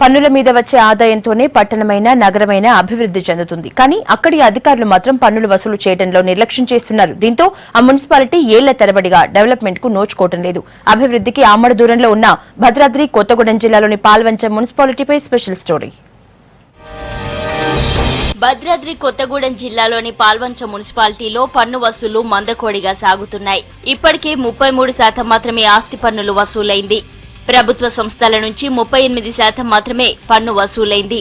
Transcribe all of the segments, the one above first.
పన్నుల మీద వచ్చే ఆదాయంతోనే పట్టణమైన నగరమైన అభివృద్ధి చెందుతుంది. కానీ అక్కడి అధికారులు మాత్రం పన్నులు వసూలు చేయడంలో నిర్లక్ష్యం చేస్తున్నారు. దీంతో ఆ మున్సిపాలిటీ ఏళ్ల తరబడిగా డెవలప్మెంట్ కు నోచుకోవడం లేదు. అభివృద్ధికి ఆమడ దూరంలో ఉన్న భద్రాద్రి కొత్తగూడెం జిల్లాలోని పాల్వంచ మున్సిపాలిటీపై స్పెషల్ స్టోరీ. భద్రాద్రి కొత్తగూడెం జిల్లాలోని పాల్వంచ మున్సిపాలిటీలో పన్ను వసూలు మందకోడిగా సాగుతున్నాయి. ఇప్పటికే 33% మాత్రమే ఆస్తి పన్నులు వసూలైంది. ప్రభుత్వ సంస్థల నుంచి 38% మాత్రమే పన్ను వసూలైంది.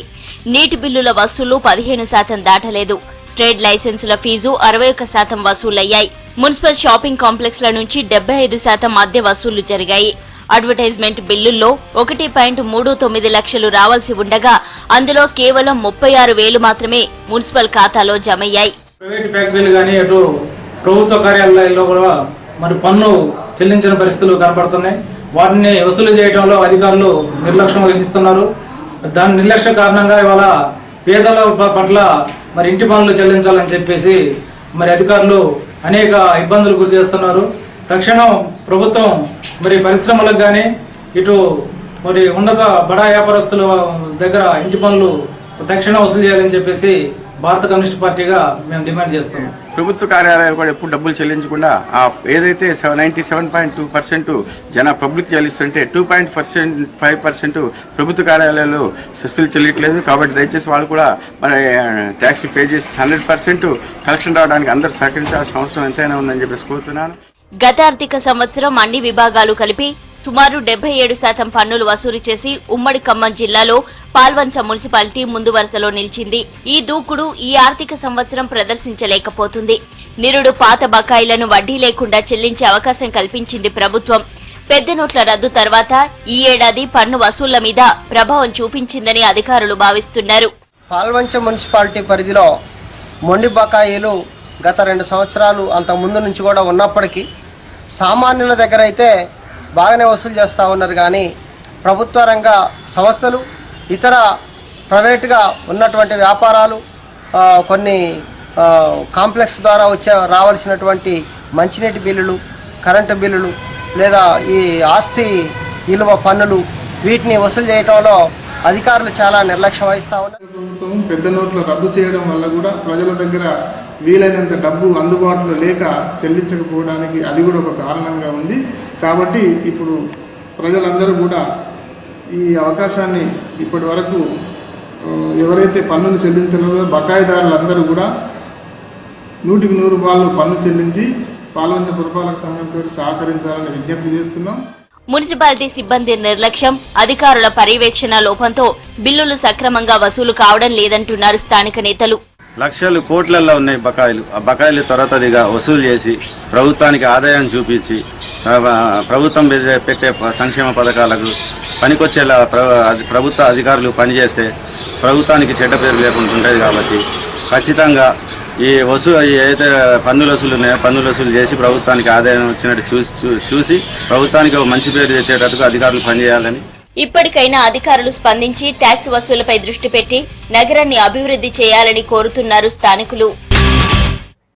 నీటి బిల్లుల వసూలు 15% దాటలేదు. ట్రేడ్ లైసెన్సుల ఫీజు 61% వసూలయ్యాయి. మున్సిపల్ షాపింగ్ కాంప్లెక్స్ల నుంచి 75% అద్దె వసూలు జరిగాయి. అడ్వర్టైజ్మెంట్ బిల్లుల్లో 1.39 లక్షలు రావాల్సి ఉండగా అందులో కేవలం 36,000 మాత్రమే మున్సిపల్ ఖాతాలో జమయ్యాయి. ప్రైవేట్ ఫ్యాక్టరీలు కానీ అటు ప్రభుత్వ కార్యాలయాల్లో కూడా మరి పన్ను చెల్లించిన పరిస్థితులు కనబడుతున్నాయి. వాటిని వసూలు చేయడంలో అధికారులు నిర్లక్ష్యం వహిస్తున్నారు. దాని నిర్లక్ష్య కారణంగా ఇవాళ పేదల పట్ల మరి ఇంటి పన్నులు చెల్లించాలని చెప్పేసి మరి అధికారులు అనేక ఇబ్బందులు గురి చేస్తున్నారు. తక్షణం ప్రభుత్వం మరి పరిశ్రమలకు కానీ ఇటు మరి ఉన్నత బడా వ్యాపారస్తుల దగ్గర ఇంటి పన్నులు తక్షణం వసూలు చేయాలని చెప్పేసి భారత కమ్యూనిస్ట్ పార్టీగా మేము డిమాండ్ చేస్తున్నాం. ప్రభుత్వ కార్యాలయాలు కూడా ఎప్పుడు డబ్బులు చెల్లించకుండా ఏదైతే 97.2% పబ్లిక్ చెల్లిస్తుంటే 2.5% ప్రభుత్వ కార్యాలయాలు సెస్సులు చెల్లించలేదు. కాబట్టి దయచేసి వాళ్ళు కూడా మన ట్యాక్స్ పే చేసి 100% కలెక్షన్ రావడానికి అందరూ సహకరించాల్సిన అవసరం ఎంతైనా ఉందని చెప్పేసి కోరుతున్నాను. గత ఆర్థిక సంవత్సరం అన్ని విభాగాలు కలిపి సుమారు 77% పన్నులు వసూలు చేసి ఉమ్మడి ఖమ్మం జిల్లాలో పాల్వంచ మున్సిపాలిటీ ముందు వరుసలో నిలిచింది. ఈ దూకుడు ఈ ఆర్థిక సంవత్సరం ప్రదర్శించలేకపోతుంది. నిరుడు పాత బకాయిలను వడ్డీ లేకుండా చెల్లించే అవకాశం కల్పించింది ప్రభుత్వం. పెద్ద నోట్ల రద్దు తర్వాత ఈ ఏడాది పన్ను వసూళ్ల మీద ప్రభావం చూపించిందని అధికారులు భావిస్తున్నారు. పాల్వంచ మున్సిపాలిటీ పరిధిలో మొండి బకాయిలు గత 2 సంవత్సరాలు అంత ముందు నుంచి కూడా ఉన్నప్పటికీ సామాన్యుల దగ్గర అయితే బాగానే వసూలు చేస్తూ ఉన్నారు. కానీ ప్రభుత్వ రంగ సంస్థలు ఇతర ప్రైవేటుగా ఉన్నటువంటి వ్యాపారాలు కొన్ని కాంప్లెక్స్ ద్వారా రావాల్సినటువంటి మంచినీటి బిల్లులు, కరెంటు బిల్లులు లేదా ఈ ఆస్తి విలువ పన్నులు వీటిని వసూలు చేయడంలో అధికారులు చాలా నిర్లక్ష్యం వహిస్తూ ఉన్నారు. ప్రభుత్వం పెద్ద నోట్లు రద్దు చేయడం వల్ల కూడా ప్రజల దగ్గర వీలైనంత డబ్బు అందుబాటులో లేక చెల్లించకపోవడానికి అది కూడా ఒక కారణంగా ఉంది. కాబట్టి ఇప్పుడు ప్రజలందరూ కూడా ఈ అవకాశాన్ని ఇప్పటి వరకు ఎవరైతే పన్నులు చెల్లించలేదో బకాయిదారులందరూ కూడా 100కి 100 పన్ను చెల్లించి పాల్వంచ పురపాలక సంఘంతో సహకరించాలని విజ్ఞప్తి చేస్తున్నాం. మున్సిపాలిటీ సిబ్బంది నిర్లక్ష్యం, అధికారుల పర్యవేక్షణ లోపంతో బిల్లులు సక్రమంగా వసూలు కావడం లేదంటున్నారు స్థానిక నేతలు. లక్షలు కోట్లలో ఉన్నాయి బకాయిలు. ఆ బకాయిలు త్వరతదిగా వసూలు చేసి ప్రభుత్వానికి ఆదాయం చూపించి ప్రభుత్వం పెట్టే సంక్షేమ పథకాలకు పనికొచ్చేలా ప్రభుత్వ అధికారులు పనిచేస్తే ప్రభుత్వానికి చెడ్డ పేరు లేకుండా ఉంటుంది. కాబట్టి ఖచ్చితంగా ఈ ఏదైతే పన్నుల వసూలు ఉన్నాయో పన్నుల వసూలు చేసి ప్రభుత్వానికి ఆదాయం వచ్చినట్టు చూసి ప్రభుత్వానికి ఒక మంచి పేరు తెచ్చేటట్టుగా అధికారులు పనిచేయాలని. ఇప్పటికైనా అధికారులు స్పందించి ట్యాక్స్ వసూలుపై దృష్టి పెట్టి నగరాన్ని అభివృద్ధి చేయాలని కోరుతున్నారు స్థానికులు.